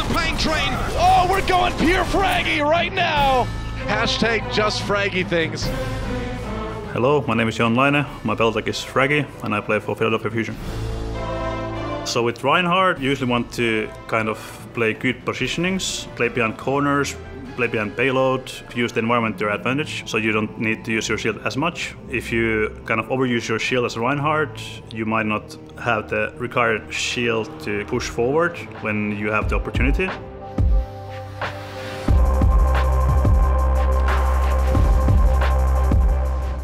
the pain train. Oh, we're going pure Fragi right now. Hashtag just Fragi things. Hello, my name is Jon Laine, my belt tag is Fragi, and I play for Philadelphia Fusion. So with Reinhardt, you usually want to kind of play good positionings, play behind corners, play behind payload, use the environment to your advantage, so you don't need to use your shield as much. If you kind of overuse your shield as a Reinhardt, you might not have the required shield to push forward when you have the opportunity.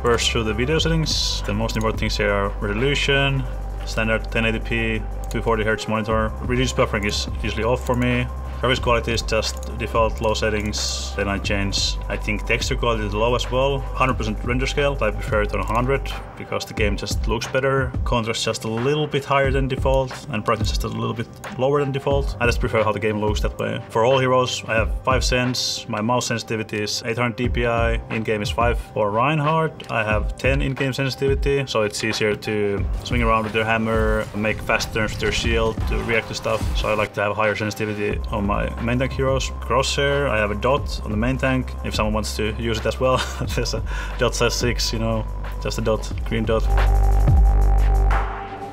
First, through the video settings, the most important things here are resolution, standard 1080p, 240Hz monitor. Reduced buffering is usually off for me. Graphics quality is just default low settings, then I change. I think texture quality is low as well. 100% render scale, I prefer it on 100 because the game just looks better. Contrast just a little bit higher than default and brightness just a little bit lower than default. I just prefer how the game looks that way. For all heroes, I have 5 cents. My mouse sensitivity is 800 dpi, in-game is 5. For Reinhardt, I have 10 in-game sensitivity, so it's easier to swing around with their hammer, make fast turns with their shield to react to stuff. So I like to have higher sensitivity on my main tank heroes. Crosshair, I have a dot on the main tank. If someone wants to use it as well, there's a dot size 6, you know, just a dot, green dot.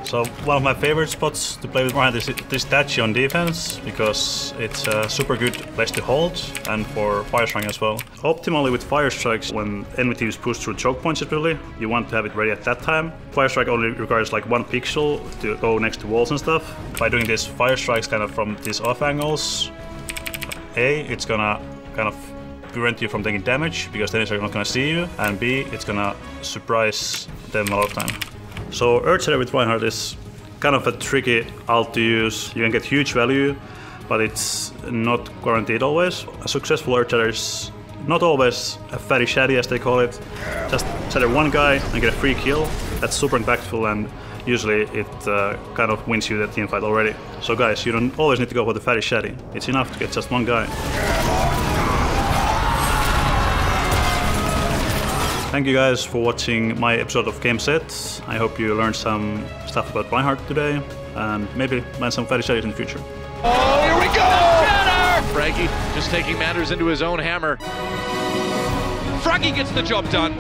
So one of my favorite spots to play with Reinhardt is this statue on defense, because it's a super good place to hold and for fire strike as well. Optimally with fire strikes, when enemy teams push through choke points really, you want to have it ready at that time. Fire strike only requires like 1 pixel to go next to walls and stuff. By doing this fire strikes kind of from these off angles, A, it's gonna kind of prevent you from taking damage because the enemies are not gonna see you, and B, it's gonna surprise them a lot of time. So Earth Shatter with Reinhardt is kind of a tricky ult to use. You can get huge value, but it's not guaranteed always. A successful Earth Shatter is not always a fatty shatty as they call it. Just shatter one guy and get a free kill. That's super impactful, and usually it kind of wins you the teamfight already. So guys, you don't always need to go for the fatty shatty. It's enough to get just one guy. Thank you guys for watching my episode of Game Set. I hope you learned some stuff about Reinhardt today, and maybe land some fatty shatties in the future. Oh, here we go! Fragi just taking matters into his own hammer. Fragi gets the job done.